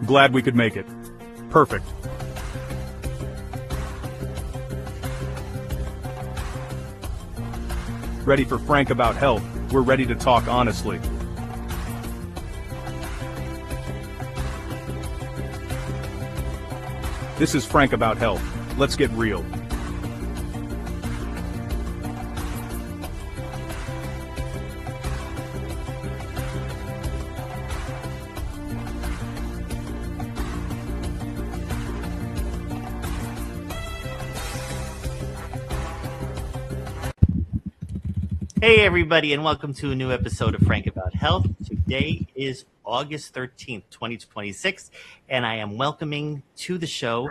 Glad we could make it. Perfect. Ready for Frank About Health. We're ready to talk honestly. This is Frank About Health. Let's get real. Hey everybody, and welcome to a new episode of Frank About Health. Today is August 13th, 2026, and I am welcoming to the show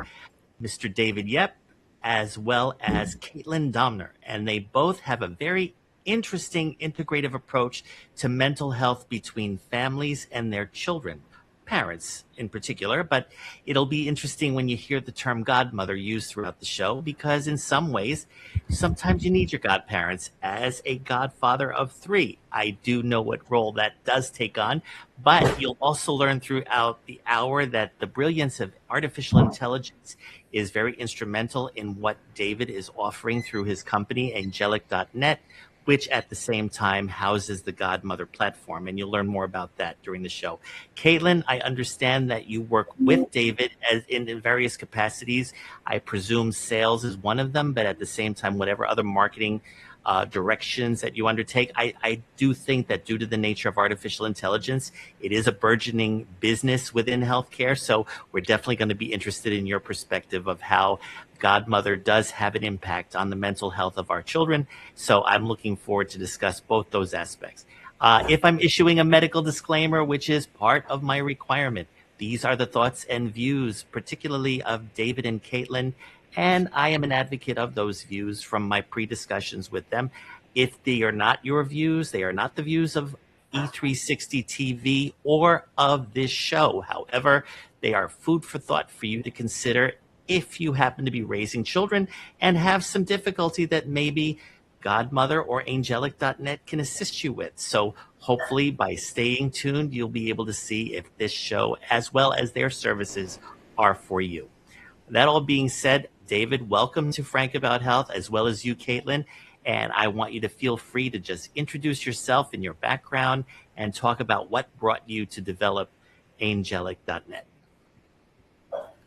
Mr. David Yep as well as Caitlin Doemner, and they both have a very interesting integrative approach to mental health between families and their children, parents in particular. But it'll be interesting when you hear the term godmother used throughout the show, because in some ways, sometimes you need your godparents. As a godfather of three, I do know what role that does take on, but you'll also learn throughout the hour that the brilliance of artificial intelligence is very instrumental in what David is offering through his company, Aingelic.net, which at the same time houses the Godmother platform. And you'll learn more about that during the show. Caitlin, I understand that you work with David as in various capacities. I presume sales is one of them, but at the same time, whatever other marketing directions that you undertake. I do think that due to the nature of artificial intelligence, it is a burgeoning business within healthcare. So we're definitely going to be interested in your perspective of how Godmother does have an impact on the mental health of our children. So I'm looking forward to discuss both those aspects. If I'm issuing a medical disclaimer, which is part of my requirement, these are the thoughts and views, particularly of David and Caitlin, and I am an advocate of those views from my pre-discussions with them. If they are not your views, they are not the views of E360 TV or of this show. However, they are food for thought for you to consider if you happen to be raising children and have some difficulty that maybe Godmother or Aingelic.net can assist you with. So hopefully by staying tuned, you'll be able to see if this show, as well as their services, are for you. That all being said, David, welcome to Frank About Health, as well as you, Caitlin. And I want you to feel free to just introduce yourself and your background and talk about what brought you to develop Aingelic.net.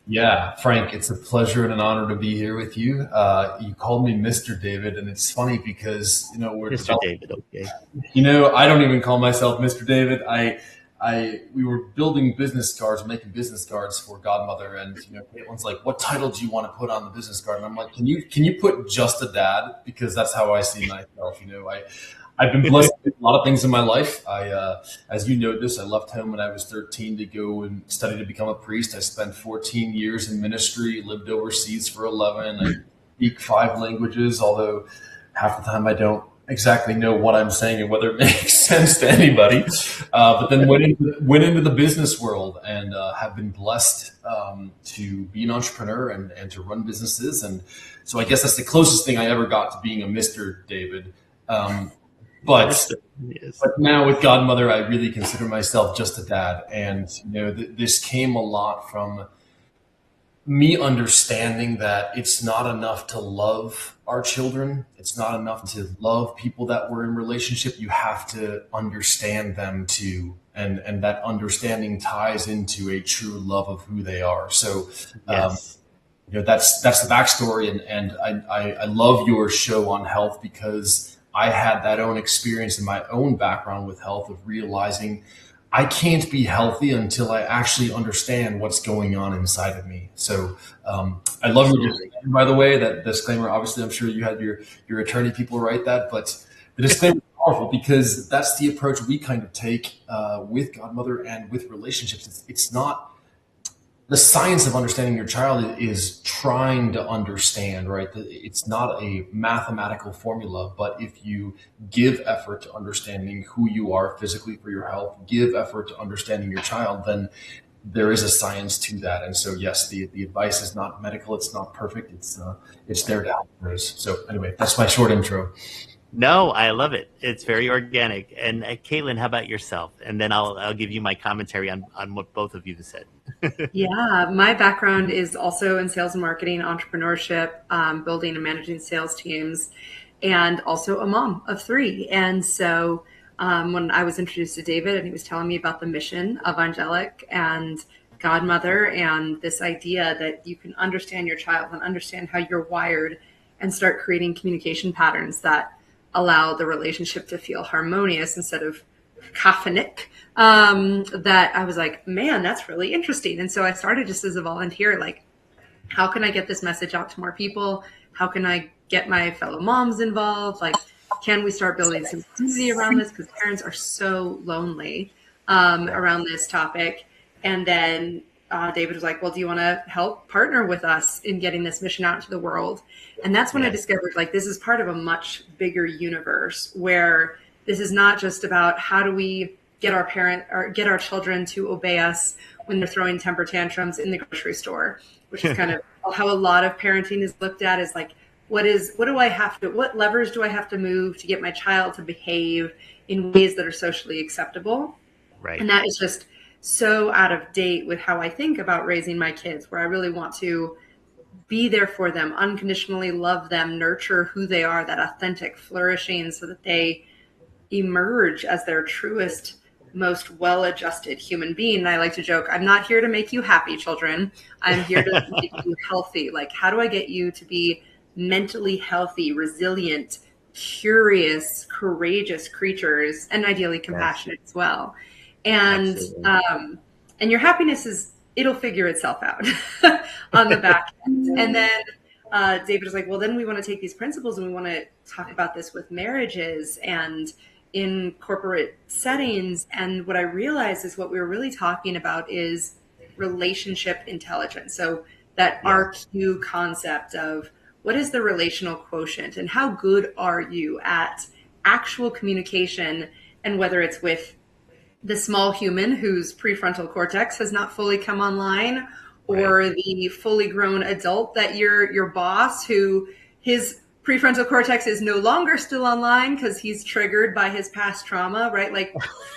Yeah, Frank, it's a pleasure and an honor to be here with you. You called me Mr. David, and it's funny because, we're Mr. David, okay. I don't even call myself Mr. David. We were building business cards, making business cards for Godmother, and Caitlin's like, "What title do you want to put on the business card?" And I'm like, "Can you put just a dad?" Because that's how I see myself. I've been blessed with a lot of things in my life. As you noticed, I left home when I was 13 to go and study to become a priest. I spent 14 years in ministry, lived overseas for 11. I speak 5 languages, although half the time I don't exactly know what I'm saying and whether it makes sense to anybody. But then went into the business world and have been blessed to be an entrepreneur and to run businesses. And so I guess that's the closest thing I ever got to being a Mr. David. But now with Godmother, I really consider myself just a dad. And, this came a lot from me understanding that it's not enough to love our children. It's not enough to love people that we're in relationship. You have to understand them too. And that understanding ties into a true love of who they are. So, yes. That's the backstory. And I love your show on health because I had that own experience in my own background with health of realizing I can't be healthy until I actually understand what's going on inside of me. So I love your disclaimer, by the way, that disclaimer. Obviously, I'm sure you had your attorney people write that, but the disclaimer is powerful because that's the approach we kind of take with Godmother and with relationships. It's not the science of understanding your child is trying to understand, right? It's not a mathematical formula, but if you give effort to understanding who you are physically for your health, give effort to understanding your child, then there is a science to that. And so, yes, the advice is not medical. It's not perfect. It's there to help those. So anyway, that's my short intro. No, I love it. It's very organic. And Caitlin, how about yourself? And then I'll give you my commentary on what both of you have said. Yeah, my background is also in sales and marketing, entrepreneurship, building and managing sales teams, and also a mom of three. And so when I was introduced to David and he was telling me about the mission of Angelic and Godmother and this idea that you can understand your child and understand how you're wired and start creating communication patterns that allow the relationship to feel harmonious instead of cacophonic, that I was like, man, that's really interesting. And so I started just as a volunteer, like, how can I get this message out to more people? How can I get my fellow moms involved? Like, can we start building some community around this? Because parents are so lonely around this topic. And then David was like, well, do you want to help partner with us in getting this mission out into the world? And that's when I discovered, like, this is part of a much bigger universe where this is not just about how do we get our children to obey us when they're throwing temper tantrums in the grocery store, which is kind of how a lot of parenting is looked at, is like, what levers do I have to move to get my child to behave in ways that are socially acceptable? Right. And that is just so out of date with how I think about raising my kids, where I really want to be there for them, unconditionally love them, nurture who they are, that authentic flourishing, so that they emerge as their truest, most well-adjusted human being. And I like to joke, I'm not here to make you happy, children. I'm here to make you healthy. Like, how do I get you to be mentally healthy, resilient, curious, courageous creatures, and ideally compassionate as well? And and your happiness it'll figure itself out on the back end. And then David was like, well, then we want to take these principles and we want to talk about this with marriages and in corporate settings. And what I realized is what we were really talking about is relationship intelligence. So that RQ concept of what is the relational quotient and how good are you at actual communication, and whether it's with the small human whose prefrontal cortex has not fully come online, or the fully grown adult that your boss who his prefrontal cortex is no longer still online because he's triggered by his past trauma, right? Like,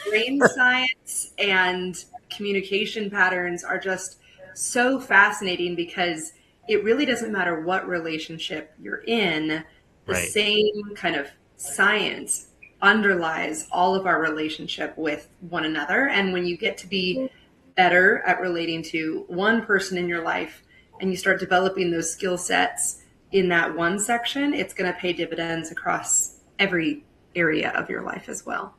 brain science and communication patterns are just so fascinating because it really doesn't matter what relationship you're in. The same kind of science underlies all of our relationship with one another. And when you get to be better at relating to one person in your life and you start developing those skill sets in that one section, it's going to pay dividends across every area of your life as well.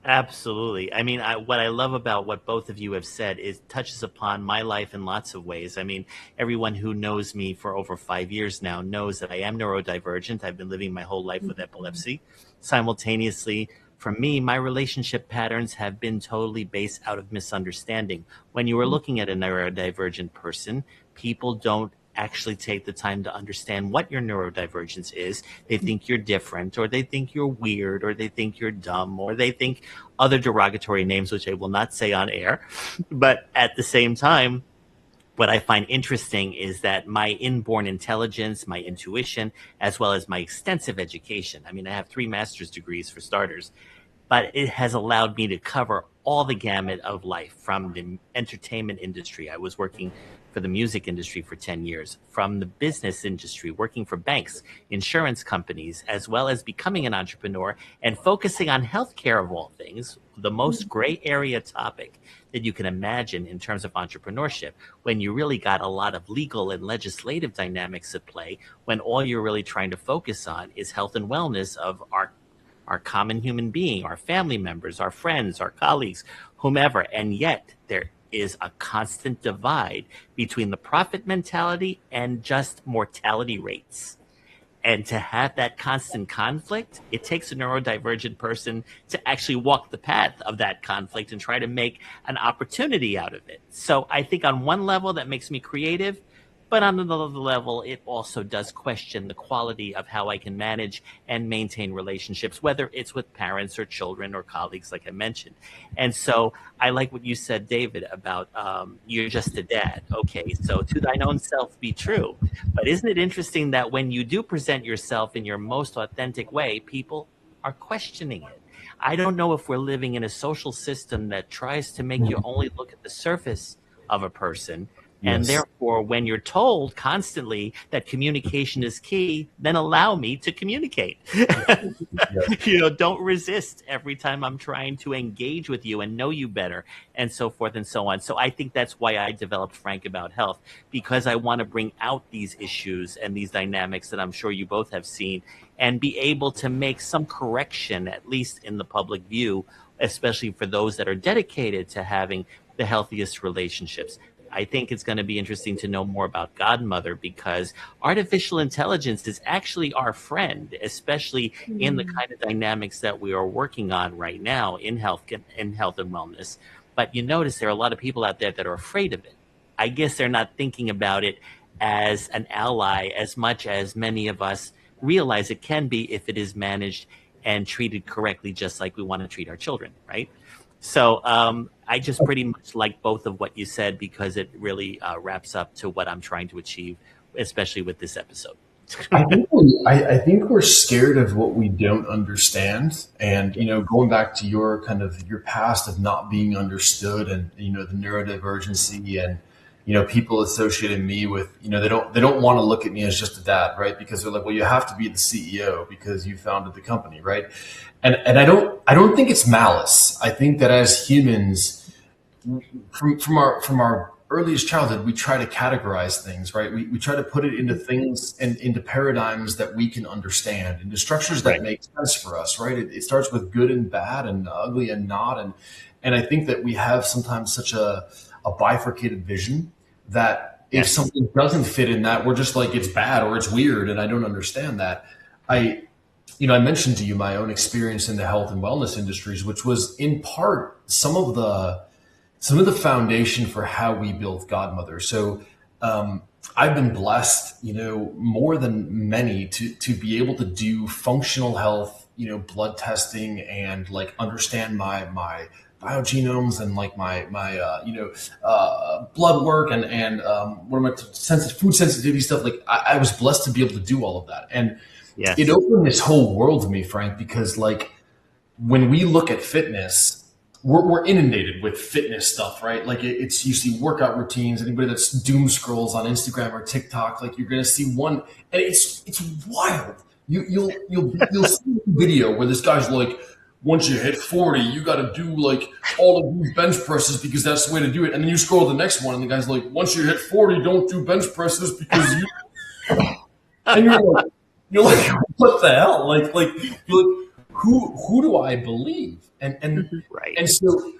Absolutely. I mean, what I love about what both of you have said is touches upon my life in lots of ways. I mean, everyone who knows me for over 5 years now knows that I am neurodivergent. I've been living my whole life with epilepsy. Simultaneously, for me, my relationship patterns have been totally based out of misunderstanding. When you are looking at a neurodivergent person, people don't actually take the time to understand what your neurodivergence is. They think you're different, or they think you're weird, or they think you're dumb, or they think other derogatory names, which I will not say on air. But at the same time, what I find interesting is that my inborn intelligence, my intuition, as well as my extensive education, I mean, I have 3 master's degrees for starters, but it has allowed me to cover all the gamut of life, from the entertainment industry. I was working for the music industry for 10 years, from the business industry, working for banks, insurance companies, as well as becoming an entrepreneur and focusing on healthcare of all things, the most gray area topic that you can imagine in terms of entrepreneurship, when you really got a lot of legal and legislative dynamics at play, when all you're really trying to focus on is health and wellness of our common human being, our family members, our friends, our colleagues, whomever. And yet there is a constant divide between the profit mentality and just mortality rates. And to have that constant conflict, it takes a neurodivergent person to actually walk the path of that conflict and try to make an opportunity out of it. So I think on one level that makes me creative, But on another level, it also does question the quality of how I can manage and maintain relationships, whether it's with parents or children or colleagues, like I mentioned. And so I like what you said, David, about you're just a dad. Okay, so to thine own self be true. But isn't it interesting that when you do present yourself in your most authentic way, people are questioning it? I don't know if we're living in a social system that tries to make you only look at the surface of a person. And Yes. therefore, when you're told constantly that communication is key, then allow me to communicate. Don't resist every time I'm trying to engage with you and know you better, and so forth and so on. So I think that's why I developed Frank About Health, because I want to bring out these issues and these dynamics that I'm sure you both have seen, and be able to make some correction, at least in the public view, especially for those that are dedicated to having the healthiest relationships. I think it's going to be interesting to know more about Godmother, because artificial intelligence is actually our friend, especially in the kind of dynamics that we are working on right now in health and wellness. But you notice there are a lot of people out there that are afraid of it. I guess they're not thinking about it as an ally as much as many of us realize it can be if it is managed and treated correctly, just like we want to treat our children, right? So I just pretty much like both of what you said, because it really wraps up to what I'm trying to achieve, especially with this episode. I think we're scared of what we don't understand. And, going back to your kind of your past of not being understood, and, the neurodivergency, and, people associating me with, they don't want to look at me as just a dad, right? Because they're like, well, you have to be the CEO because you founded the company, right? And I don't think it's malice. I think that as humans, from our earliest childhood, we try to categorize things, right? We try to put it into things and into paradigms that we can understand, into structures that make sense for us, right? It starts with good and bad and ugly and not. And I think that we have sometimes such a bifurcated vision that if something doesn't fit in that, we're just like, it's bad or it's weird and I don't understand that. I mentioned to you my own experience in the health and wellness industries, which was in part some of the foundation for how we built Godmother. So I've been blessed, more than many to be able to do functional health, blood testing, and like understand my biogenomes and like my blood work and what am I food sensitivity stuff. Like I was blessed to be able to do all of that. And it opened this whole world to me, Frank, because like when we look at fitness, we're inundated with fitness stuff, right? Like it's you see workout routines. Anybody that's doom scrolls on Instagram or TikTok, like you're gonna see one, and it's wild. You'll see a video where this guy's like, once you hit 40, you got to do like all of these bench presses because that's the way to do it. And then you scroll to the next one, and the guy's like, once you hit 40, don't do bench presses because you. And you're like, what the hell? Like who do I believe? And so,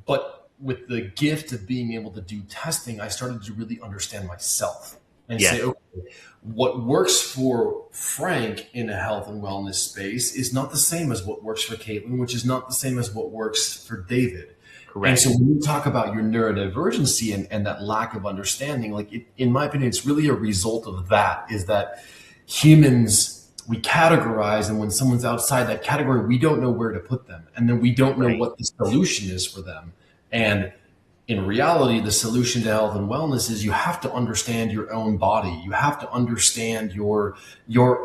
but with the gift of being able to do testing, I started to really understand myself and say, okay, what works for Frank in a health and wellness space is not the same as what works for Caitlin, which is not the same as what works for David. Correct. And so when you talk about your neurodivergency and that lack of understanding, like in my opinion, it's really a result of that, is that humans, we categorize, and when someone's outside that category, we don't know where to put them. And then we don't know what the solution is for them. And in reality, the solution to health and wellness is you have to understand your own body. You have to understand your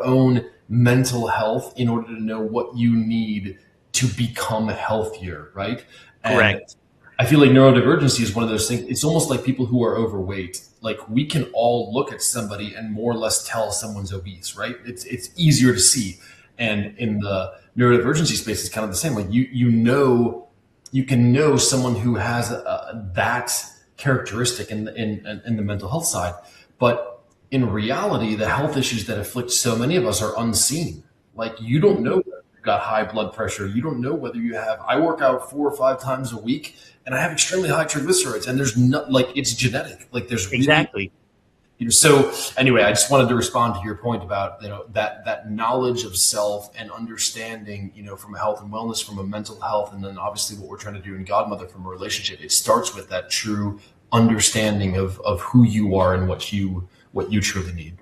own mental health in order to know what you need to become healthier, right? Correct. And I feel like neurodivergency is one of those things. It's almost like people who are overweight. Like we can all look at somebody and more or less tell someone's obese, right? It's easier to see. And in the neurodivergency space, it's kind of the same. Like you can know someone who has that characteristic in the mental health side, but in reality, the health issues that afflict so many of us are unseen. Like you don't know whether you've got high blood pressure. You don't know whether you have. I work out 4 or 5 times a week, and I have extremely high triglycerides, and there's not like it's genetic. Like there's really, so anyway, I just wanted to respond to your point about that knowledge of self and understanding, from a health and wellness, from a mental health, and then obviously what we're trying to do in Godmother from a relationship. It starts with that true understanding of who you are and what you truly need.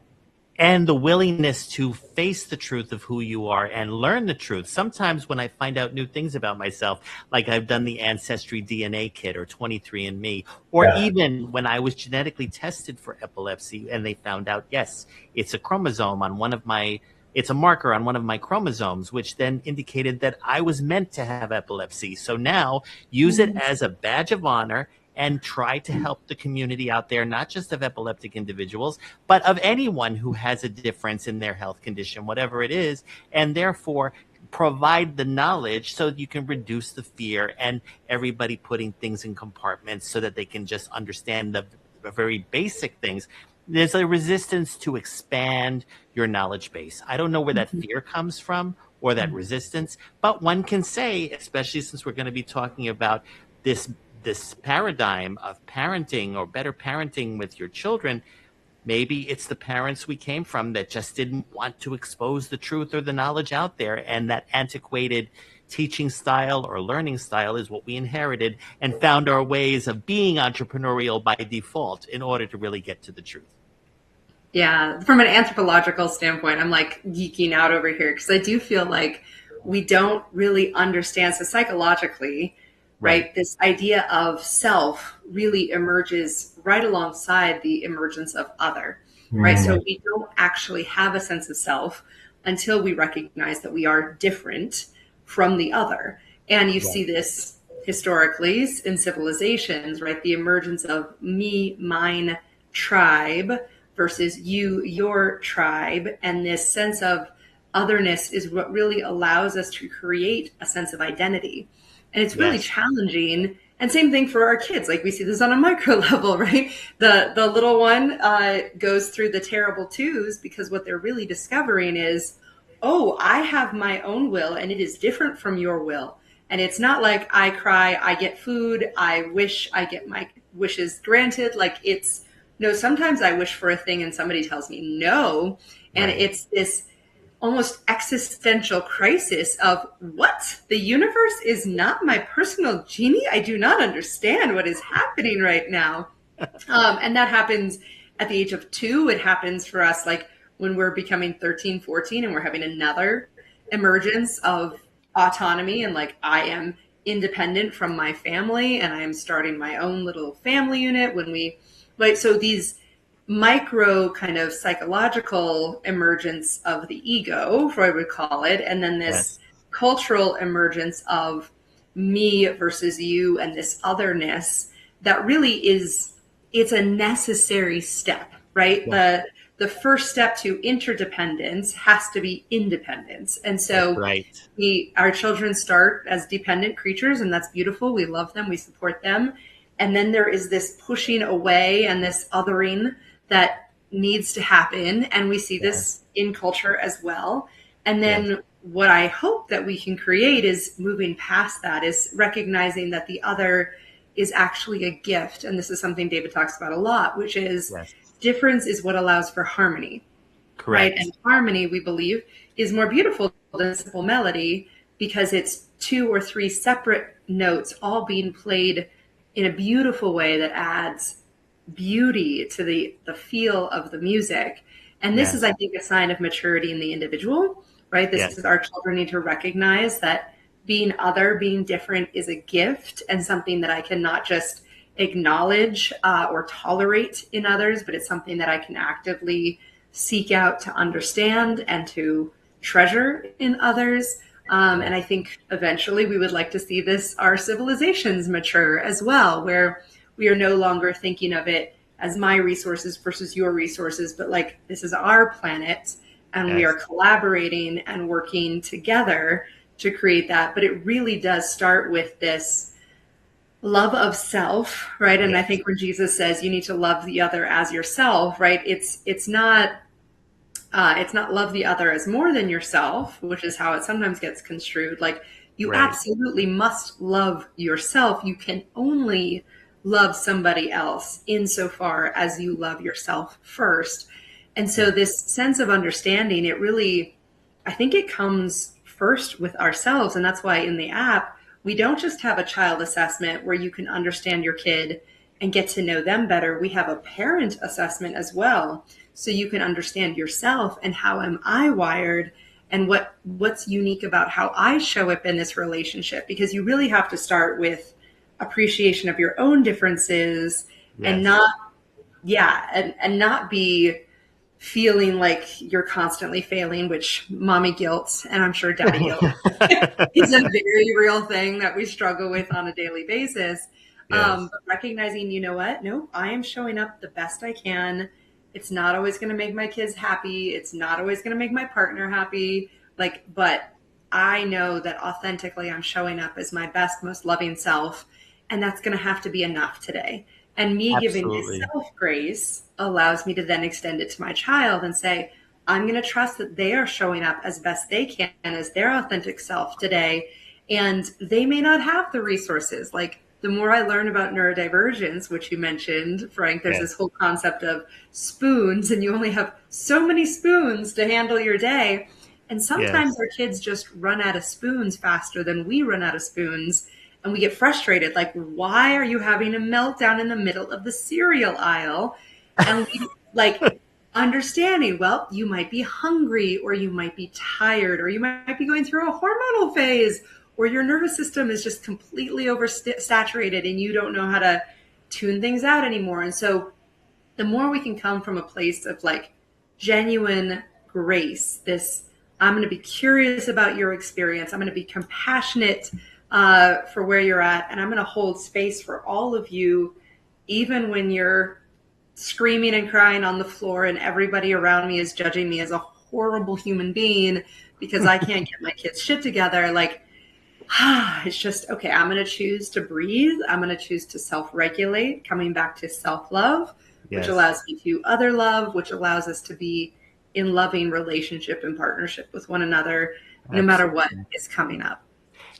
And the willingness to face the truth of who you are and learn the truth. Sometimes when I find out new things about myself, like I've done the Ancestry DNA kit or 23andMe, or even when I was genetically tested for epilepsy and they found out, yes, it's a chromosome on it's a marker on one of my chromosomes, which then indicated that I was meant to have epilepsy. So now use it as a badge of honor and try to help the community out there, not just of epileptic individuals, but of anyone who has a difference in their health condition, whatever it is, and therefore provide the knowledge so you can reduce the fear and everybody putting things in compartments so that they can just understand the very basic things. There's a resistance to expand your knowledge base. I don't know where that fear comes from or that resistance, but one can say, especially since we're going to be talking about this paradigm of parenting or better parenting with your children, maybe it's the parents we came from that just didn't want to expose the truth or the knowledge out there, and that antiquated teaching style or learning style is what we inherited and found our ways of being entrepreneurial by default in order to really get to the truth. Yeah, from an anthropological standpoint, I'm like geeking out over here because I do feel like we don't really understand. So psychologically, right, this idea of self really emerges right alongside the emergence of other, right? So we don't actually have a sense of self until we recognize that we are different from the other. And you see this historically in civilizations, right? The emergence of me, mine, tribe versus you, your tribe. And this sense of otherness is what really allows us to create a sense of identity. And it's really challenging. And same thing for our kids. Like we see this on a micro level, right? The little one goes through the terrible twos because what they're really discovering is, oh, I have my own will and it is different from your will. And it's not like I cry, I get food, I wish I get my wishes granted. Like it's, no, sometimes I wish for a thing and somebody tells me no. And it's this almost existential crisis of what? The universe is not my personal genie? I do not understand what is happening right now. And that happens at the age of 2. It happens for us like when we're becoming 13, 14, and we're having another emergence of autonomy and like I am independent from my family and I am starting my own little family unit when we, like, so these micro kind of psychological emergence of the ego, Freud would call it, and then this cultural emergence of me versus you and this otherness that really is, it's a necessary step, right? The first step to interdependence has to be independence. And so our children start as dependent creatures, and that's beautiful. We love them, we support them. And then there is this pushing away and this othering that needs to happen. And we see this in culture as well. And then what I hope that we can create is moving past that, is recognizing that the other is actually a gift. And this is something David talks about a lot, which is difference is what allows for harmony. Right? And harmony, we believe, is more beautiful than simple melody because it's 2 or 3 separate notes all being played in a beautiful way that adds beauty to the feel of the music. And this is, I think, a sign of maturity in the individual, right? This is our children need to recognize that being other, being different is a gift and something that I cannot just acknowledge or tolerate in others, but it's something that I can actively seek out to understand and to treasure in others. And I think eventually we would like to see our civilizations mature as well, where we are no longer thinking of it as my resources versus your resources, but like this is our planet and we are collaborating and working together to create that. But it really does start with this love of self, right? And I think when Jesus says you need to love the other as yourself, right? It's not love the other as more than yourself, which is how it sometimes gets construed. Like you absolutely must love yourself. You can only love somebody else insofar as you love yourself first. And so this sense of understanding, it really, I think it comes first with ourselves. And that's why in the app, we don't just have a child assessment where you can understand your kid and get to know them better, we have a parent assessment as well. So you can understand yourself and how am I wired and what's unique about how I show up in this relationship, because you really have to start with appreciation of your own differences and not and not be feeling like you're constantly failing, which mommy guilt and I'm sure daddy guilt is a very real thing that we struggle with on a daily basis. But recognizing, you know what? No, I am showing up the best I can. It's not always going to make my kids happy. It's not always going to make my partner happy. But I know that authentically I'm showing up as my best, most loving self. And that's going to have to be enough today. And me giving myself grace allows me to then extend it to my child and say, I'm going to trust that they are showing up as best they can as their authentic self today. And they may not have the resources. Like, the more I learn about neurodivergence, which you mentioned, Frank, there's this whole concept of spoons, and you only have so many spoons to handle your day. And sometimes our kids just run out of spoons faster than we run out of spoons. And we get frustrated. Like, why are you having a meltdown in the middle of the cereal aisle? And we understanding, well, you might be hungry, or you might be tired, or you might be going through a hormonal phase, or your nervous system is just completely oversaturated and you don't know how to tune things out anymore. And so the more we can come from a place of like genuine grace, I'm going to be curious about your experience. I'm going to be compassionate for where you're at. And I'm going to hold space for all of you, even when you're screaming and crying on the floor and everybody around me is judging me as a horrible human being because I can't get my kids' shit together. Like, it's just, okay, I'm going to choose to breathe. I'm going to choose to self-regulate, coming back to self-love, which allows me to other love, which allows us to be in loving relationship and partnership with one another, no matter what is coming up.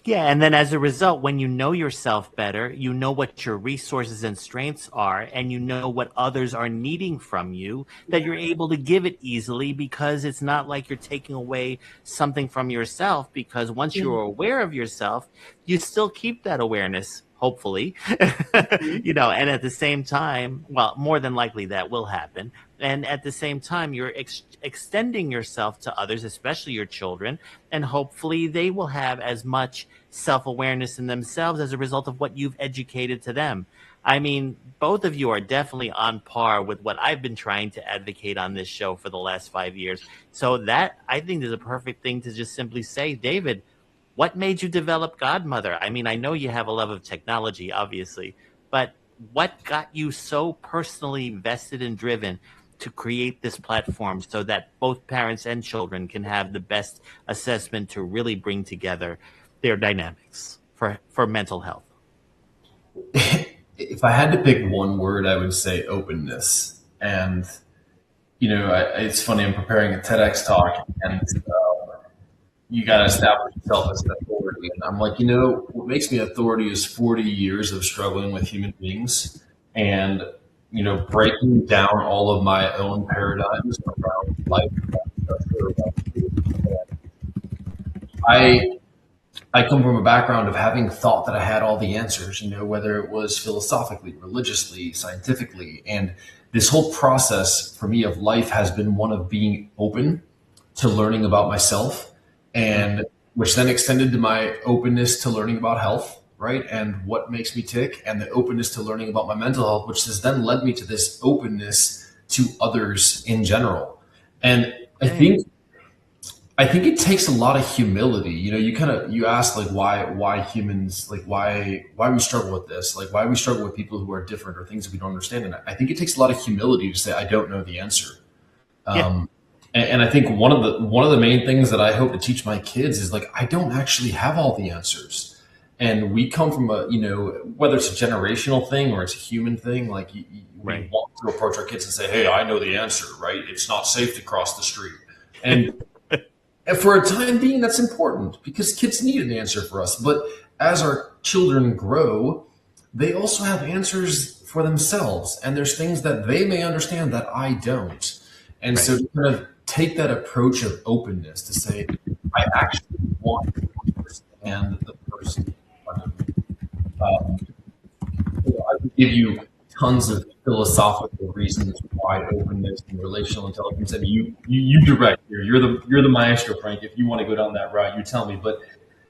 Yeah, and then as a result, when you know yourself better, you know what your resources and strengths are, and you know what others are needing from you, that you're able to give it easily, because it's not like you're taking away something from yourself, because once you're aware of yourself, you still keep that awareness, hopefully, and at the same time, well, more than likely that will happen. And at the same time, you're extending yourself to others, especially your children, and hopefully they will have as much self-awareness in themselves as a result of what you've educated to them. I mean, both of you are definitely on par with what I've been trying to advocate on this show for the last 5 years. So that, I think, is a perfect thing to just simply say, David, what made you develop Godmother? I mean, I know you have a love of technology, obviously, but what got you so personally vested and driven to create this platform so that both parents and children can have the best assessment to really bring together their dynamics for mental health? If I had to pick one word, I would say openness. And, it's funny, I'm preparing a TEDx talk, and you got to establish yourself as an authority. And I'm like, what makes me authority is 40 years of struggling with human beings and, breaking down all of my own paradigms around life. I come from a background of having thought that I had all the answers, whether it was philosophically, religiously, scientifically. And this whole process for me of life has been one of being open to learning about myself, and which then extended to my openness to learning about health, right? And what makes me tick, and the openness to learning about my mental health, which has then led me to this openness to others in general. And I think it takes a lot of humility. You ask like why humans, like why we struggle with this, like why we struggle with people who are different or things that we don't understand. And I think it takes a lot of humility to say, I don't know the answer. And I think one of the main things that I hope to teach my kids is like, I don't actually have all the answers. And we come from whether it's a generational thing or it's a human thing, like we want to approach our kids and say, hey, I know the answer, right? It's not safe to cross the street. And for a time being, that's important because kids need an answer for us. But as our children grow, they also have answers for themselves. And there's things that they may understand that I don't. And so to kind of take that approach of openness to say, I actually want to understand the person in front of me. I can give you tons of philosophical reasons why openness and relational intelligence. And you direct here. You're the maestro, Frank. If you want to go down that route, you tell me. But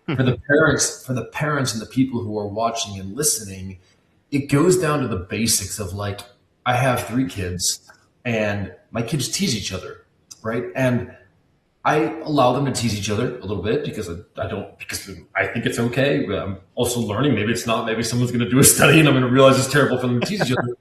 for the parents and the people who are watching and listening, it goes down to the basics of like, I have 3 kids and my kids tease each other, right? And I allow them to tease each other a little bit because because I think it's okay. I'm also learning. Maybe it's not. Maybe someone's going to do a study and I'm going to realize it's terrible for them to tease each other.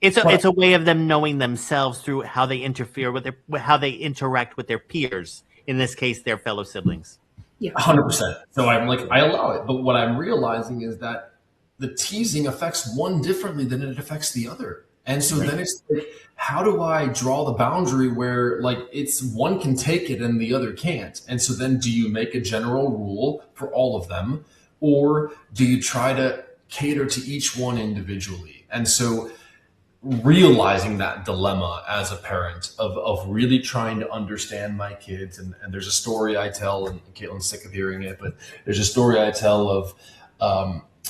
It's a way of them knowing themselves through how they interfere with how they interact with their peers. In this case, their fellow siblings. Yeah. 100%. So I'm like, I allow it. But what I'm realizing is that the teasing affects one differently than it affects the other. And so then it's like, how do I draw the boundary where like it's one can take it and the other can't? And so then do you make a general rule for all of them, or do you try to cater to each one individually? And so realizing that dilemma as a parent of really trying to understand my kids. And there's a story I tell, and Caitlin's sick of hearing it, but there's a story I tell of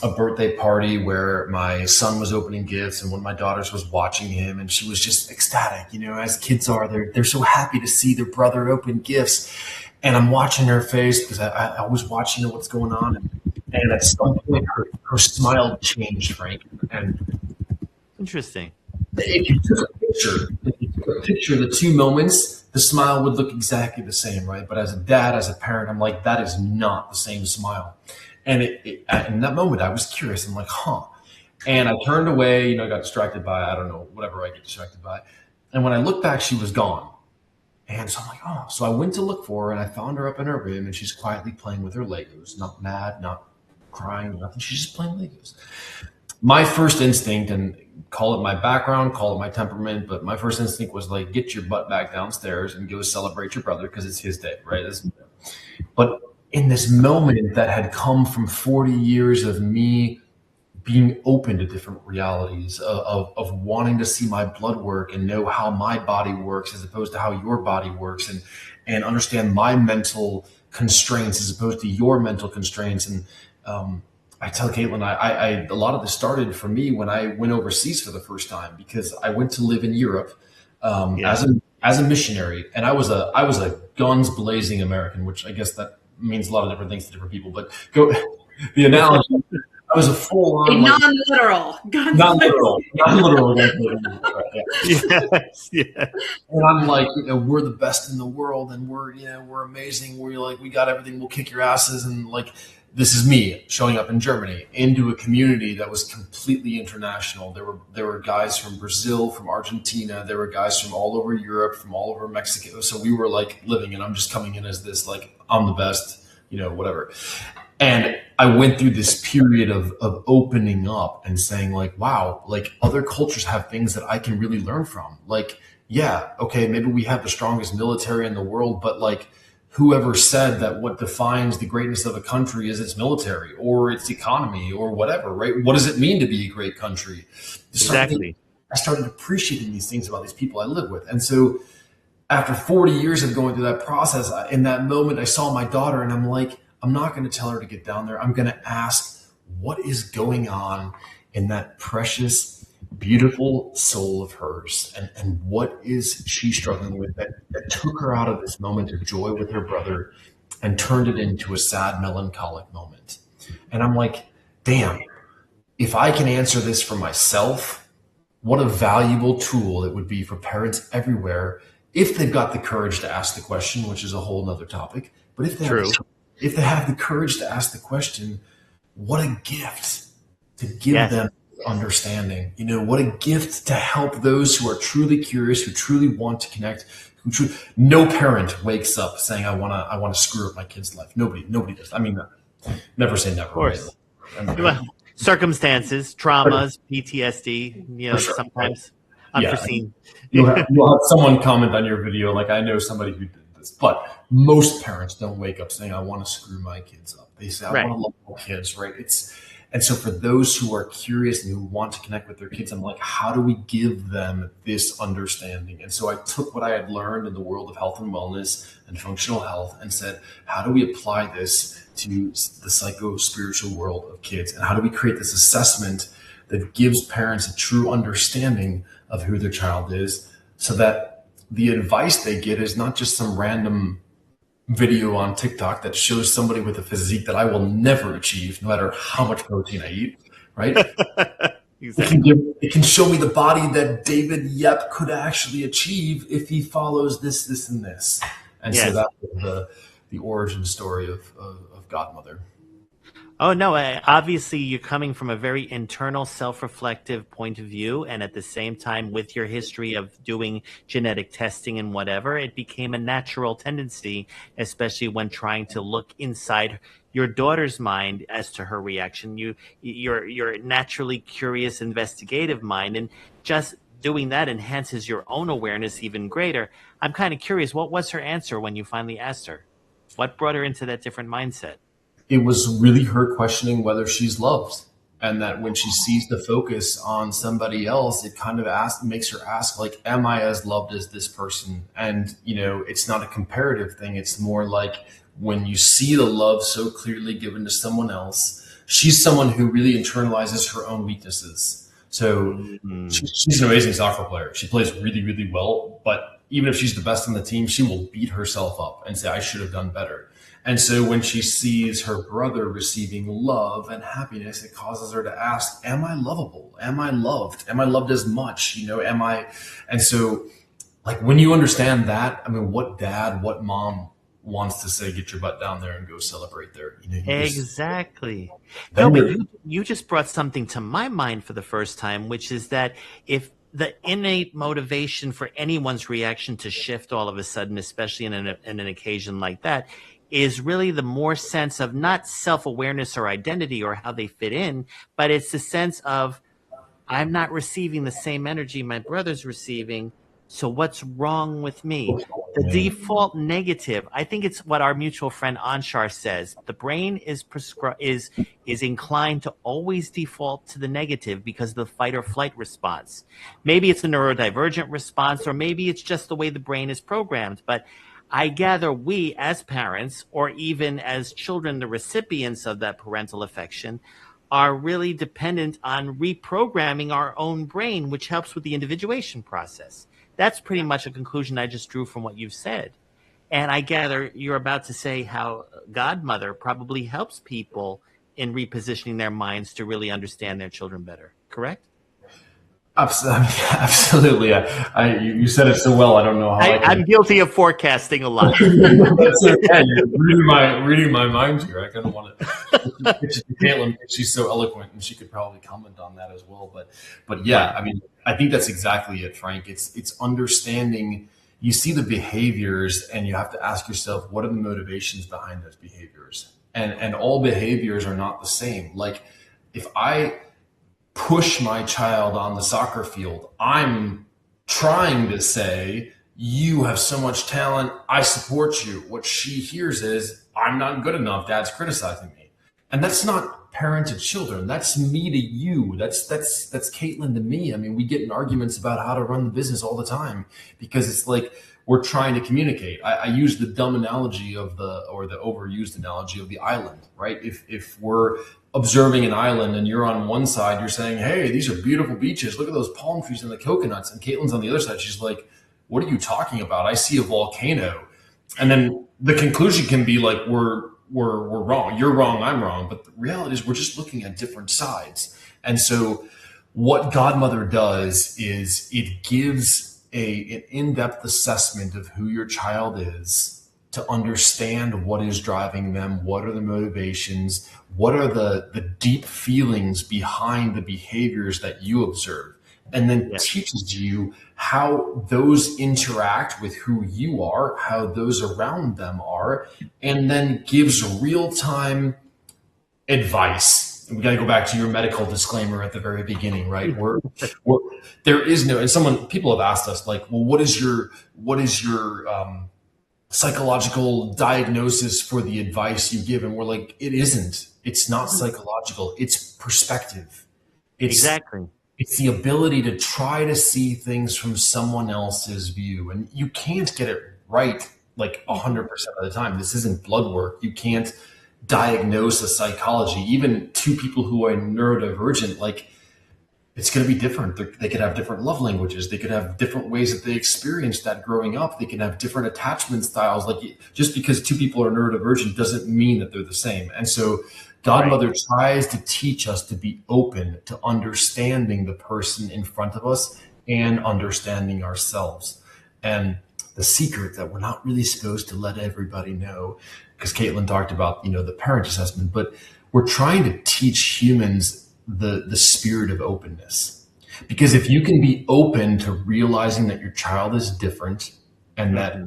a birthday party where my son was opening gifts and one of my daughters was watching him and she was just ecstatic. You know, as kids are, they're so happy to see their brother open gifts. And I'm watching her face because I was watching what's going on. And at some point her smile changed, Frank. And Interesting. If you took a picture of the 2 moments, the smile would look exactly the same, right? But as a dad, as a parent, I'm like, that is not the same smile. And in that moment, I was curious. I'm like, huh. And I turned away, you know, got distracted by, I don't know, whatever I get distracted by. And when I looked back, she was gone. And so I'm like, oh. So I went to look for her and I found her up in her room and she's quietly playing with her Legos, not mad, not crying, nothing. She's just playing Legos. My first instinct, and call it my background, call it my temperament, but my first instinct was like, get your butt back downstairs and go celebrate your brother because it's his day, right? But in this moment that had come from 40 years of me being open to different realities, of wanting to see my blood work and know how my body works as opposed to how your body works, and understand my mental constraints as opposed to your mental constraints. And I tell Caitlin, a lot of this started for me when I went overseas for the first time, because I went to live in Europe as a missionary, and I was a guns blazing American, which I guess that means a lot of different things to different people. But the analogy, I was a full on non-literal, non-literal. Yes, yeah. And I'm like, you know, we're the best in the world, and we're amazing. We're like, we got everything. We'll kick your asses, and like. This is me showing up in Germany into a community that was completely international. There were guys from Brazil, from Argentina. There were guys from all over Europe, from all over Mexico. So we were like living, and I'm just coming in as this, like, I'm the best, you know, whatever. And I went through this period of opening up and saying like, wow, like other cultures have things that I can really learn from. Like, yeah, okay, maybe we have the strongest military in the world, but like, whoever said that what defines the greatness of a country is its military or its economy or whatever, right? What does it mean to be a great country? Exactly. I started appreciating these things about these people I live with. And so after 40 years of going through that process, in that moment, I saw my daughter and I'm like, I'm not going to tell her to get down there. I'm going to ask what is going on in that precious, beautiful soul of hers, and what is she struggling with that took her out of this moment of joy with her brother and turned it into a sad, melancholic moment. And I'm like, damn, if I can answer this for myself, what a valuable tool it would be for parents everywhere if they've got the courage to ask the question, which is a whole nother topic. But if they have the courage to ask the question, what a gift to give them understanding. You know, what a gift to help those who are truly curious, who truly want to connect. No parent wakes up saying, I want to screw up my kid's life. Nobody does. I mean, never say never. Of course. Right? Well, circumstances, traumas, PTSD, you know, sometimes unforeseen. You'll have someone comment on your video like, I know somebody who did this, but most parents don't wake up saying, I want to screw my kids up. They say, I want to love my kids, right? And so for those who are curious and who want to connect with their kids, I'm like, how do we give them this understanding? And so I took what I had learned in the world of health and wellness and functional health and said, how do we apply this to the psycho-spiritual world of kids? And how do we create this assessment that gives parents a true understanding of who their child is, so that the advice they get is not just some random video on TikTok that shows somebody with a physique that I will never achieve, no matter how much protein I eat, right? Exactly. It can show me the body that David Yep could actually achieve if he follows this, this, and this. And Yes. so that's the origin story of Godmother. Oh, no, obviously you're coming from a very internal, self-reflective point of view. And at the same time, with your history of doing genetic testing and whatever, it became a natural tendency, especially when trying to look inside your daughter's mind as to her reaction. You're naturally curious, investigative mind, and just doing that enhances your own awareness even greater. I'm kind of curious, what was her answer when you finally asked her? What brought her into that different mindset? It was really her questioning whether she's loved, and that when she sees the focus on somebody else, it kind of makes her ask, like, am I as loved as this person? And, it's not a comparative thing. It's more like when you see the love so clearly given to someone else, she's someone who really internalizes her own weaknesses. So she's an amazing soccer player. She plays really, really well, but even if she's the best on the team, she will beat herself up and say, I should have done better. And so when she sees her brother receiving love and happiness, it causes her to ask, am I lovable? Am I loved? Am I loved as much? Am I? And so, like, when you understand that, I mean, what dad, what mom wants to say, get your butt down there and go celebrate there? Exactly. No, but you just brought something to my mind for the first time, which is that if the innate motivation for anyone's reaction to shift all of a sudden, especially in an occasion like that, is really the more sense of not self-awareness or identity or how they fit in, but it's the sense of, I'm not receiving the same energy my brother's receiving, so what's wrong with me? The default negative, I think it's what our mutual friend Anshar says. The brain is inclined to always default to the negative because of the fight or flight response. Maybe it's a neurodivergent response, or maybe it's just the way the brain is programmed, but I gather we as parents, or even as children, the recipients of that parental affection, are really dependent on reprogramming our own brain, which helps with the individuation process. That's pretty much a conclusion I just drew from what you've said. And I gather you're about to say how Godmother probably helps people in repositioning their minds to really understand their children better, correct? Absolutely. You said it so well. I don't know how I'm guilty of forecasting a lot. That's okay. You're reading my mind here. I kind of want to pitch it to Caitlin because she's so eloquent, and she could probably comment on that as well. But yeah, I mean, I think that's exactly it, Frank. It's understanding. You see the behaviors, and you have to ask yourself, what are the motivations behind those behaviors? And all behaviors are not the same. Like, if I push my child on the soccer field, I'm trying to say, you have so much talent, I support you. What she hears is, I'm not good enough, Dad's criticizing me. And that's not parent to children. That's me to you. That's Caitlin to me. I mean, we get in arguments about how to run the business all the time because it's like we're trying to communicate. I use the dumb analogy or the overused analogy of the island, right? If we're observing an island and you're on one side, you're saying, hey, these are beautiful beaches. Look at those palm trees and the coconuts. And Caitlin's on the other side. She's like, what are you talking about? I see a volcano. And then the conclusion can be like, we're wrong. You're wrong. I'm wrong. But the reality is we're just looking at different sides. And so what Godmother does is it gives an in-depth assessment of who your child is, to understand what is driving them, what are the motivations, what are the deep feelings behind the behaviors that you observe, and then teaches you how those interact with who you are, how those around them are, and then gives real-time advice. And we got to go back to your medical disclaimer at the very beginning, right? There is no, and people have asked us, like, well, what is your psychological diagnosis for the advice you give? And we're like, it's not psychological, it's perspective. Exactly. It's the ability to try to see things from someone else's view. And you can't get it right like 100% of the time. This isn't blood work. You can't diagnose a psychology. Even two people who are neurodivergent, like, it's going to be different. They could have different love languages. They could have different ways that they experienced that growing up. They can have different attachment styles. Like, just because two people are neurodivergent doesn't mean that they're the same. And so Godmother tries to teach us to be open to understanding the person in front of us and understanding ourselves. And the secret that we're not really supposed to let everybody know, because Caitlin talked about, the parent assessment, but we're trying to teach humans the spirit of openness. Because if you can be open to realizing that your child is different and that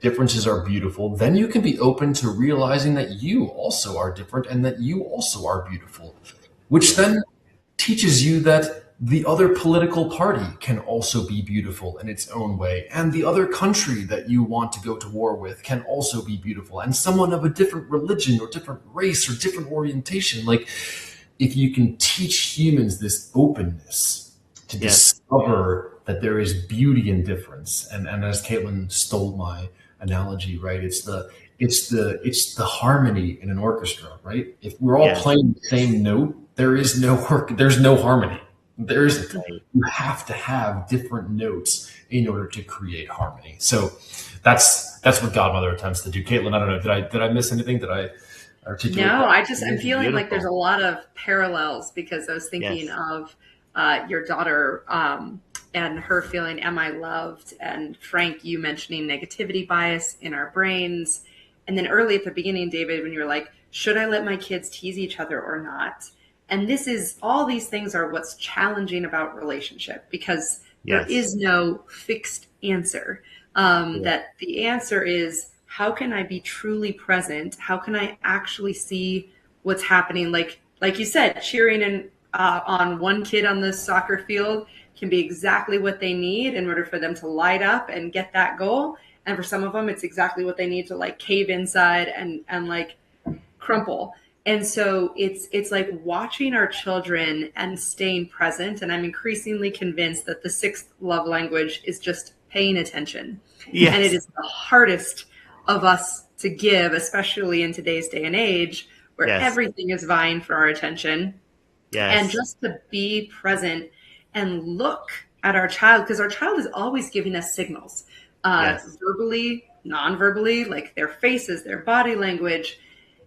differences are beautiful, then you can be open to realizing that you also are different and that you also are beautiful, which then teaches you that the other political party can also be beautiful in its own way, and the other country that you want to go to war with can also be beautiful, and someone of a different religion or different race or different orientation. Like, if you can teach humans this openness to discover that there is beauty in difference, and as Caitlin stole my analogy, right? It's the harmony in an orchestra, right? If we're all playing the same note, there's no harmony. You have to have different notes in order to create harmony. So that's what Godmother attempts to do. Caitlin, I don't know, did I miss anything? Did I articulate? No, I'm feeling like there's a lot of parallels, because I was thinking of your daughter and her feeling, am I loved? And Frank, you mentioning negativity bias in our brains. And then early at the beginning, David, when you were like, should I let my kids tease each other or not? And all these things are what's challenging about relationship, because there is no fixed answer. That the answer is, how can I be truly present? How can I actually see what's happening? Like you said, cheering on one kid on the soccer field can be exactly what they need in order for them to light up and get that goal. And for some of them, it's exactly what they need to like cave inside and like crumple. And so it's like watching our children and staying present. And I'm increasingly convinced that the sixth love language is just paying attention. Yes. And it is the hardest of us to give, especially in today's day and age, where everything is vying for our attention. Yes. And just to be present and look at our child, because our child is always giving us signals, verbally, non-verbally, like their faces, their body language.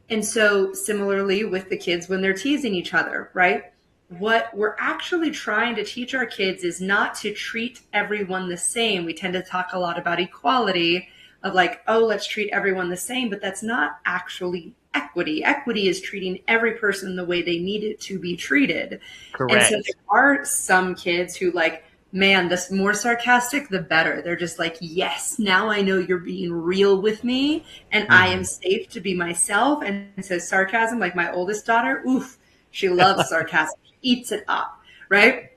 And so similarly with the kids when they're teasing each other, right? What we're actually trying to teach our kids is not to treat everyone the same. We tend to talk a lot about equality, of like, oh, let's treat everyone the same, but that's not actually equity. Equity is treating every person the way they need it to be treated. Correct. And so there are some kids who like, man, the more sarcastic, the better. They're just like, yes, now I know you're being real with me and I am safe to be myself. And so sarcasm, like my oldest daughter, oof, she loves sarcasm, she eats it up, right?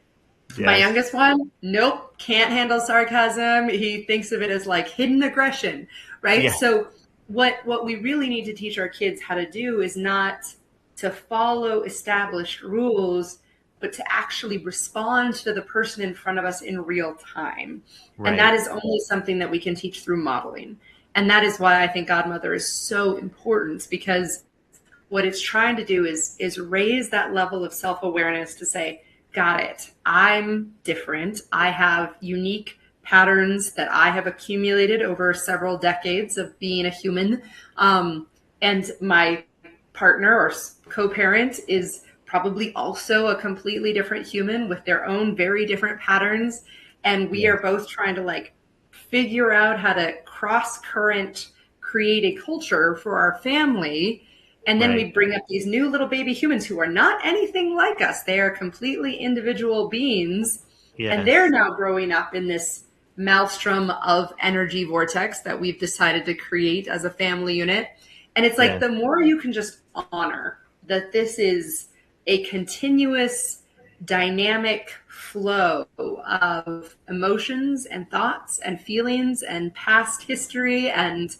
Yes. My youngest one, nope, can't handle sarcasm. He thinks of it as like hidden aggression, right? Yeah. So what we really need to teach our kids how to do is not to follow established rules, but to actually respond to the person in front of us in real time. Right. And that is only something that we can teach through modeling. And that is why I think Godmother is so important, because what it's trying to do is raise that level of self-awareness to say, got it, I'm different. I have unique patterns that I have accumulated over several decades of being a human. And my partner or co-parent is probably also a completely different human with their own very different patterns. And we are both trying to like figure out how to cross current create a culture for our family. And then we bring up these new little baby humans who are not anything like us. They are completely individual beings. Yes. And they're now growing up in this maelstrom of energy vortex that we've decided to create as a family unit. And it's like the more you can just honor that this is a continuous dynamic flow of emotions and thoughts and feelings and past history and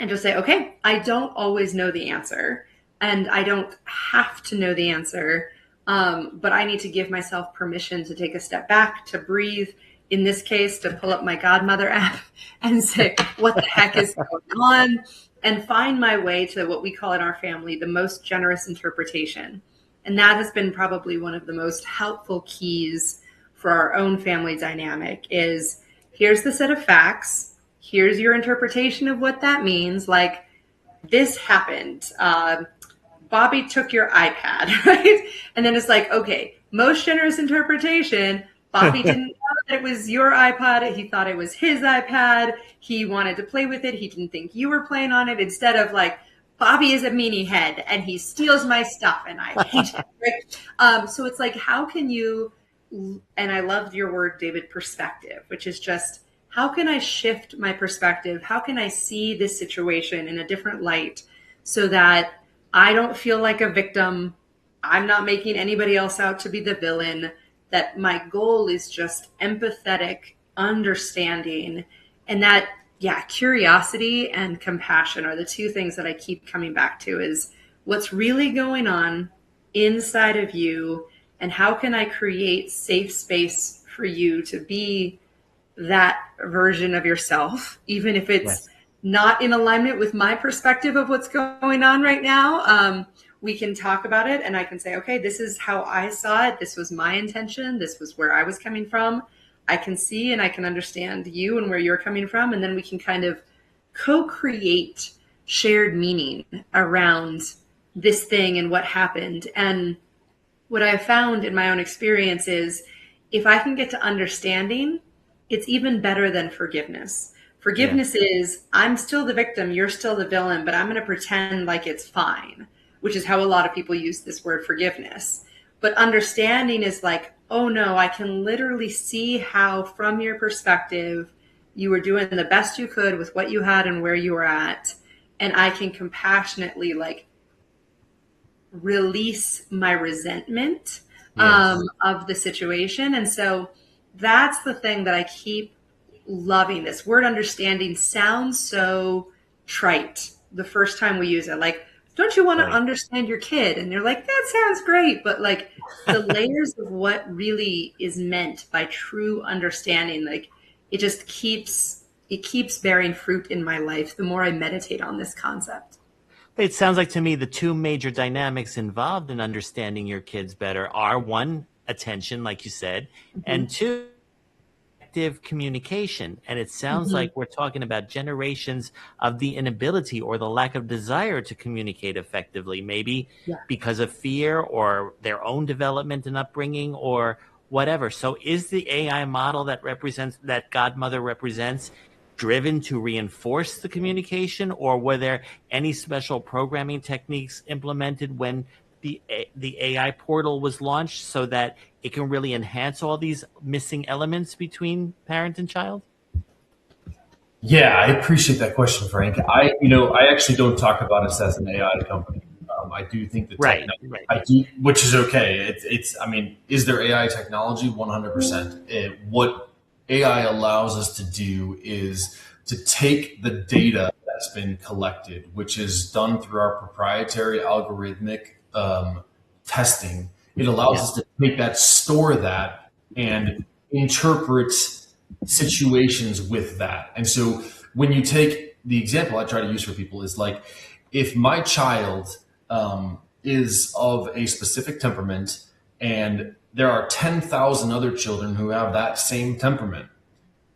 just say, okay, I don't always know the answer and I don't have to know the answer, but I need to give myself permission to take a step back, to breathe, in this case, to pull up my Godmother app and say, what the heck is going on? And find my way to what we call in our family, the most generous interpretation. And that has been probably one of the most helpful keys for our own family dynamic is here's the set of facts. Here's your interpretation of what that means. Like, this happened. Bobby took your iPad, right? And then it's like, okay, most generous interpretation. Bobby didn't know that it was your iPod. He thought it was his iPad. He wanted to play with it. He didn't think you were playing on it. Instead of like, Bobby is a meanie head and he steals my stuff and I hate it. Right? So it's like, how can you, and I love your word, David, perspective, which is just, how can I shift my perspective? How can I see this situation in a different light so that I don't feel like a victim? I'm not making anybody else out to be the villain, that my goal is just empathetic understanding, and that, yeah, curiosity and compassion are the two things that I keep coming back to is what's really going on inside of you and how can I create safe space for you to be that version of yourself, even if it's not in alignment with my perspective of what's going on right now. We can talk about it and I can say, okay, this is how I saw it. This was my intention. This was where I was coming from. I can see and I can understand you and where you're coming from. And then we can kind of co-create shared meaning around this thing and what happened. And what I've found in my own experience is if I can get to understanding, it's even better than forgiveness. Forgiveness is, I'm still the victim, you're still the villain, but I'm going to pretend like it's fine, which is how a lot of people use this word forgiveness. But understanding is like, oh no, I can literally see how from your perspective, you were doing the best you could with what you had and where you were at. And I can compassionately like release my resentment of the situation. And so that's the thing that I keep loving. This word understanding sounds so trite the first time we use it. Like, don't you want to understand your kid? And you're like, that sounds great. But like the layers of what really is meant by true understanding, like it just keeps bearing fruit in my life the more I meditate on this concept. It sounds like to me the two major dynamics involved in understanding your kids better are one, attention, like you said, and two, effective communication. And it sounds like we're talking about generations of the inability or the lack of desire to communicate effectively, maybe because of fear or their own development and upbringing or whatever. So is the AI model that Godmother represents driven to reinforce the communication, or were there any special programming techniques implemented when the AI portal was launched so that it can really enhance all these missing elements between parent and child? Yeah, I appreciate that question, Frank. I actually don't talk about us as an AI company. I do think that I do, which is okay. Is there AI technology? 100%. What AI allows us to do is to take the data that's been collected, which is done through our proprietary algorithmic testing. It allows us to take that, store that, and interpret situations with that. And so when you take the example I try to use for people is like, if my child is of a specific temperament and there are 10,000 other children who have that same temperament,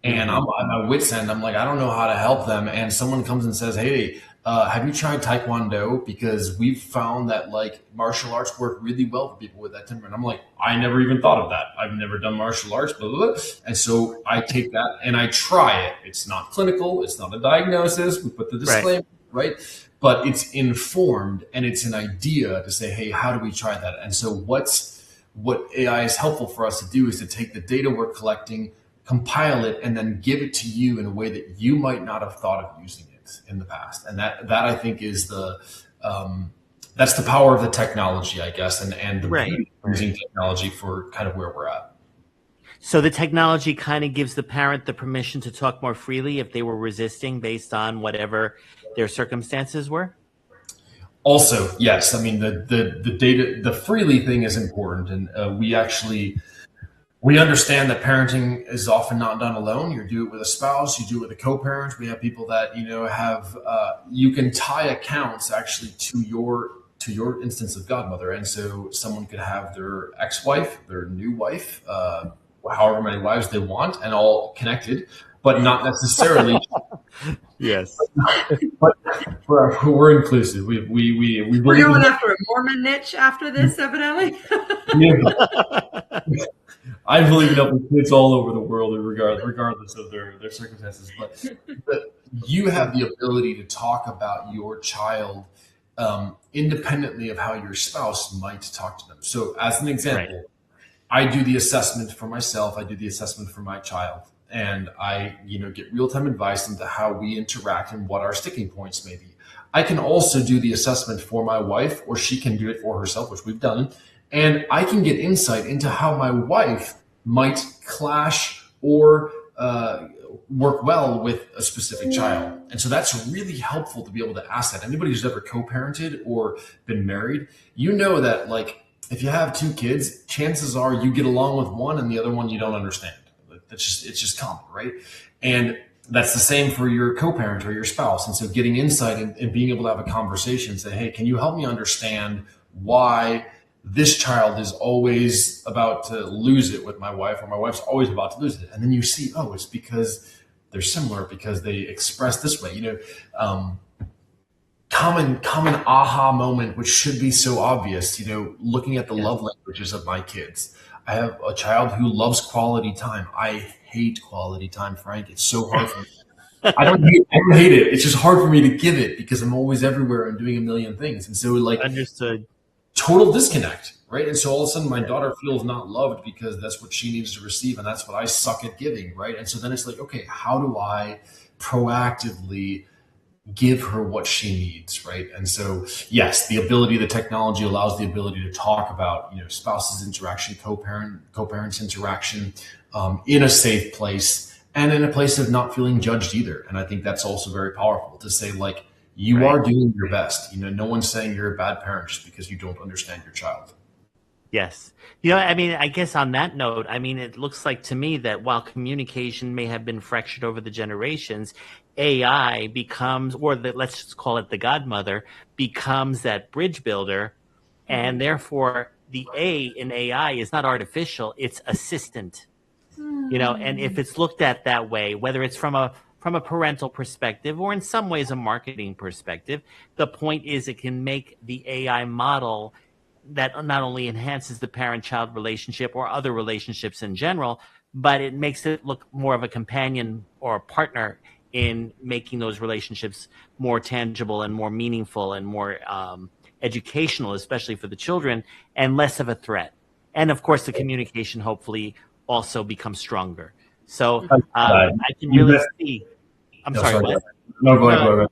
and I'm at my wit's end, I'm like, I don't know how to help them. And someone comes and says, hey, have you tried Taekwondo? Because we've found that like martial arts work really well for people with that temperament. I'm like, I never even thought of that. I've never done martial arts, blah, blah, blah. And so I take that and I try it. It's not clinical. It's not a diagnosis. We put the disclaimer, right? But it's informed and it's an idea to say, hey, how do we try that? And so what AI is helpful for us to do is to take the data we're collecting, compile it, and then give it to you in a way that you might not have thought of using it in the past. And that I think is that's the power of the technology, I guess, and the using technology for kind of where we're at. So the technology kind of gives the parent the permission to talk more freely if they were resisting based on whatever their circumstances were? Also, yes. I mean, the data, the freely thing is important. And we understand that parenting is often not done alone. You do it with a spouse, you do it with a co-parent. We have people that, have, you can tie accounts actually to your to your instance of godmother. And so someone could have their ex-wife, their new wife, however many wives they want, and all connected, but not necessarily. Yes. But we're inclusive. We We're believe going in after a Mormon niche after this, evidently. I believe in helping kids all over the world, regardless of their circumstances. But you have the ability to talk about your child independently of how your spouse might talk to them. So, as an example, Right. I do the assessment for myself. I do the assessment for my child, and I, get real-time advice into how we interact and what our sticking points may be. I can also do the assessment for my wife, or she can do it for herself, which we've done, and I can get insight into how my wife might clash or work well with a specific child. And so that's really helpful to be able to ask that. Anybody who's ever co-parented or been married, you know that, like, if you have two kids, chances are you get along with one and the other one you don't understand. It's just common, right? And that's the same for your co-parent or your spouse. And so getting insight and being able to have a conversation, say, hey, can you help me understand why this child is always about to lose it with my wife, or my wife's always about to lose it? And then you see, oh, it's because they're similar, because they express this way. Common aha moment, which should be so obvious, looking at the love languages of my kids. I have a child who loves quality time. I hate quality time, Frank. It's so hard for me. I don't hate it. It's just hard for me to give it because I'm always everywhere and doing a million things. And so, Understood. Total disconnect, right? And so all of a sudden my daughter feels not loved because that's what she needs to receive, and that's what I suck at giving, right? And so then it's like, okay, how do I proactively give her what she needs, right? And so, yes, the technology allows the ability to talk about, spouses interaction, co-parents interaction, in a safe place and in a place of not feeling judged either. And I think that's also very powerful to say, like, you are doing your best. No one's saying you're a bad parent just because you don't understand your child. Yes. I guess on that note, it looks like to me that while communication may have been fractured over the generations, AI becomes, let's just call it the godmother, becomes that bridge builder. And therefore, the A in AI is not artificial, it's assistant. And if it's looked at that way, whether it's from a parental perspective or in some ways a marketing perspective, the point is it can make the AI model that not only enhances the parent-child relationship or other relationships in general, but it makes it look more of a companion or a partner in making those relationships more tangible and more meaningful and more educational, especially for the children, and less of a threat. And of course, the communication hopefully also becomes stronger. So I can really see. I'm sorry, what? No, go ahead.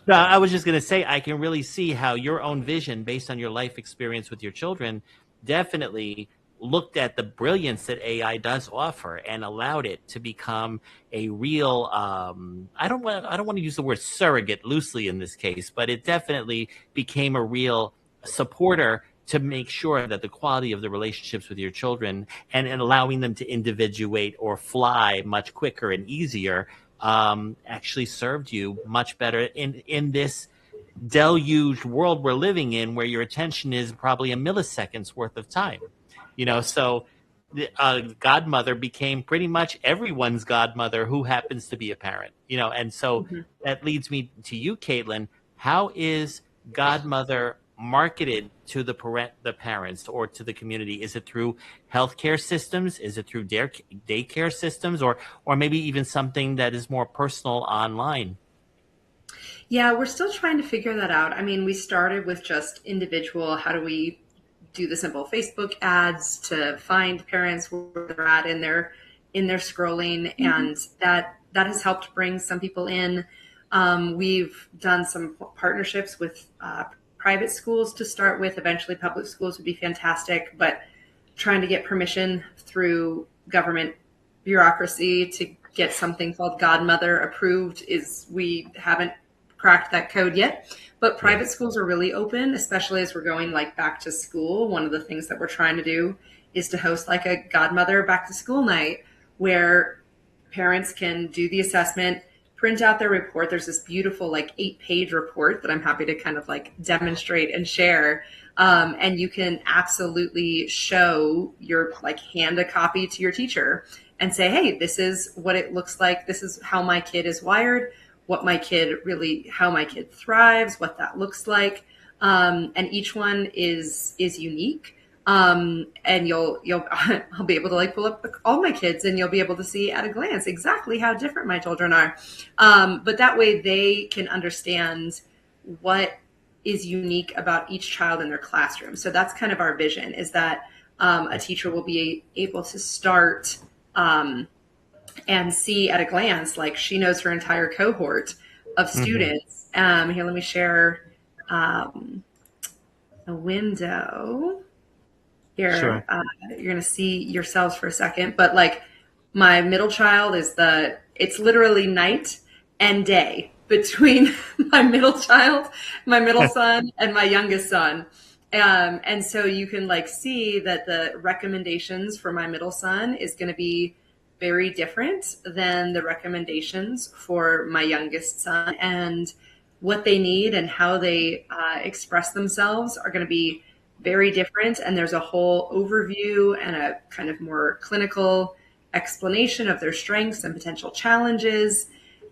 No, I was just going to say, I can really see how your own vision, based on your life experience with your children, definitely looked at the brilliance that AI does offer and allowed it to become a real. I don't want to use the word surrogate loosely in this case, but it definitely became a real supporter to make sure that the quality of the relationships with your children and allowing them to individuate or fly much quicker and easier actually served you much better in this deluged world we're living in, where your attention is probably a millisecond's worth of time. So the godmother became pretty much everyone's godmother who happens to be a parent. And so that leads me to you, Caitlin. How is godmother marketed to the parents or to the community? Is it through healthcare systems? Is it through daycare systems, or maybe even something that is more personal online? Yeah, we're still trying to figure that out. We started with just individual. How do we do the simple Facebook ads to find parents where they're at in their scrolling, and that has helped bring some people in. We've done some partnerships with private schools to start with. Eventually public schools would be fantastic, but trying to get permission through government bureaucracy to get something called Godmother approved we haven't cracked that code yet. But private schools are really open, especially as we're going back to school. One of the things that we're trying to do is to host a Godmother back to school night where parents can do the assessment, print out their report. There's this beautiful 8-page report that I'm happy to kind of demonstrate and share. And you can absolutely show hand a copy to your teacher and say, hey, this is what it looks like. This is how my kid is wired, how my kid thrives, what that looks like. And each one is unique. And I'll be able to pull up all my kids, and you'll be able to see at a glance exactly how different my children are. But that way they can understand what is unique about each child in their classroom. So that's kind of our vision, is that a teacher will be able to start and see at a glance, she knows her entire cohort of students. Here, let me share a window. Here, sure. You're going to see yourselves for a second, but my middle child it's literally night and day between my middle child, my middle son, and my youngest son. And so you can see that the recommendations for my middle son is going to be very different than the recommendations for my youngest son, and what they need and how they express themselves are going to be very different. And there's a whole overview and a kind of more clinical explanation of their strengths and potential challenges.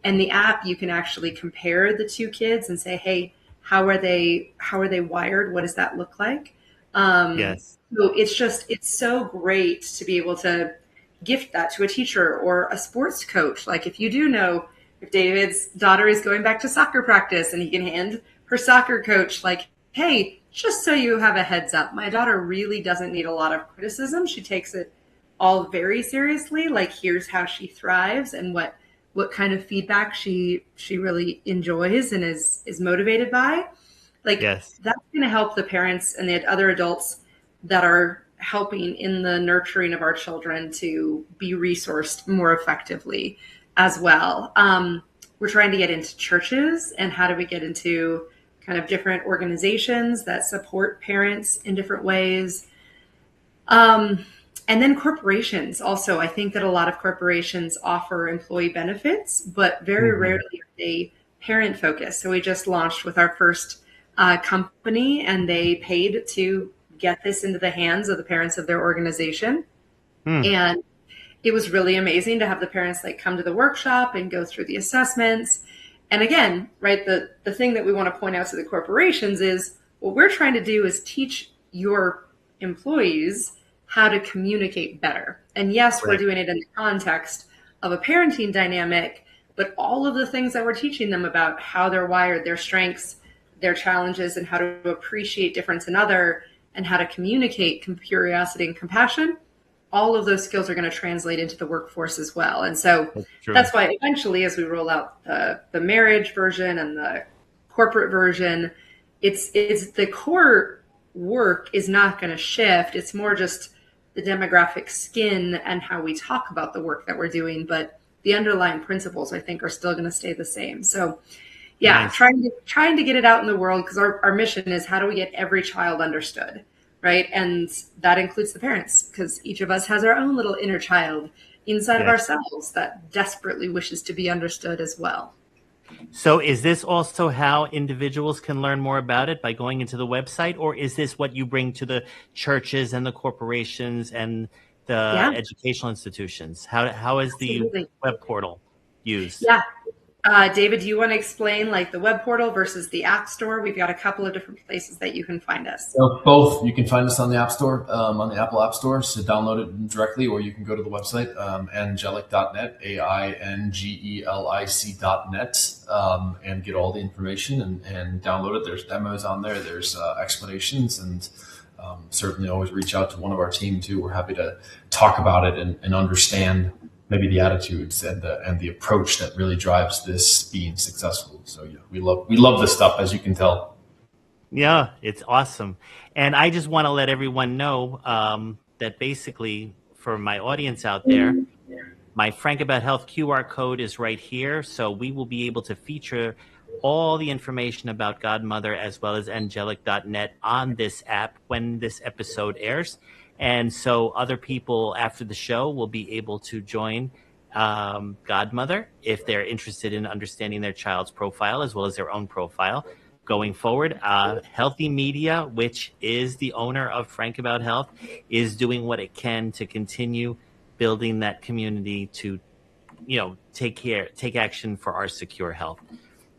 And the app, you can actually compare the two kids and say, hey, how are they wired? What does that look like? Yes. So it's so great to be able to gift that to a teacher or a sports coach. If you do know if David's daughter is going back to soccer practice, and he can hand her soccer coach, hey, just so you have a heads up, my daughter really doesn't need a lot of criticism. She takes it all very seriously. Here's how she thrives and what kind of feedback she really enjoys and is motivated by. Yes. That's going to help the parents and the other adults that are helping in the nurturing of our children to be resourced more effectively as well. We're trying to get into churches, and how do we get into kind of different organizations that support parents in different ways. And then corporations also. I think that a lot of corporations offer employee benefits, but very rarely are they parent focused. So we just launched with our first company, and they paid to get this into the hands of the parents of their organization. And it was really amazing to have the parents come to the workshop and go through the assessments. And again, right, the thing that we want to point out to the corporations is what we're trying to do is teach your employees how to communicate better. And yes, we're doing it in the context of a parenting dynamic, but all of the things that we're teaching them about how they're wired, their strengths, their challenges, and how to appreciate difference in other, and how to communicate curiosity and compassion, all of those skills are going to translate into the workforce as well. And so that's why eventually, as we roll out the marriage version and the corporate version, it's the core work is not going to shift. It's more just the demographic skin and how we talk about the work that we're doing. But the underlying principles, I think, are still going to stay the same. So yeah, nice. trying to get it out in the world, because our mission is, how do we get every child understood? Right. And that includes the parents, because each of us has our own little inner child inside of ourselves that desperately wishes to be understood as well. So is this also how individuals can learn more about it, by going into the website, or is this what you bring to the churches and the corporations and the educational institutions? How is the web portal used? Yeah. David, do you want to explain the web portal versus the App Store? We've got a couple of different places that you can find us. So both. You can find us on the App Store, on the Apple App Store, so download it directly, or you can go to the website, angelic.net, AINGELIC.net, and get all the information and download it. There's demos on there. There's explanations, and certainly always reach out to one of our team too. We're happy to talk about it and understand maybe the attitudes and the approach that really drives this being successful. So yeah, we love this stuff, as you can tell. Yeah, it's awesome. And I just want to let everyone know that basically, for my audience out there, my Frank About Health QR code is right here. So we will be able to feature all the information about Godmother as well as angelic.net on this app when this episode airs. And so other people after the show will be able to join Godmother if they're interested in understanding their child's profile as well as their own profile. Going forward, Healthy Media, which is the owner of Frank About Health, is doing what it can to continue building that community to, take action for our secure health.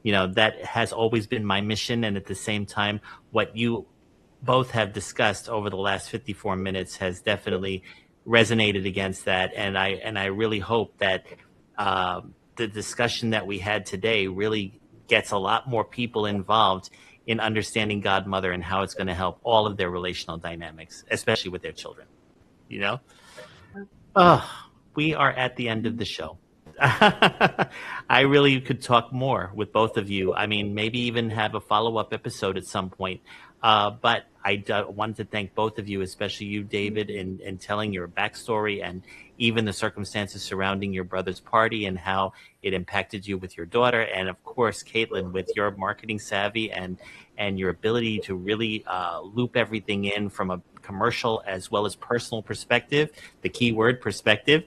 That has always been my mission, and at the same time, what you both have discussed over the last 54 minutes has definitely resonated against that. And I really hope that the discussion that we had today really gets a lot more people involved in understanding Godmother and how it's going to help all of their relational dynamics, especially with their children. We are at the end of the show. I really could talk more with both of you. I mean, maybe even have a follow-up episode at some point. But I wanted to thank both of you, especially you, David, in telling your backstory and even the circumstances surrounding your brother's party and how it impacted you with your daughter. And of course, Caitlin, with your marketing savvy and your ability to really loop everything in from a commercial as well as personal perspective, the key word perspective.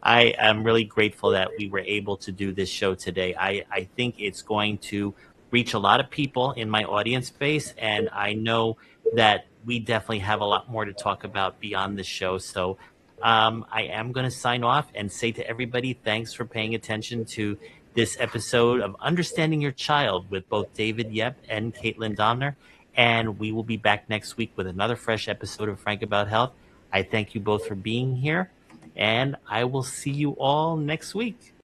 I am really grateful that we were able to do this show today. I think it's going to reach a lot of people in my audience base, and I know that we definitely have a lot more to talk about beyond the show. So I am going to sign off and say to everybody, thanks for paying attention to this episode of Understanding Your Child with both David Yep and Caitlin Doemner. And we will be back next week with another fresh episode of Frank About Health. I thank you both for being here, and I will see you all next week.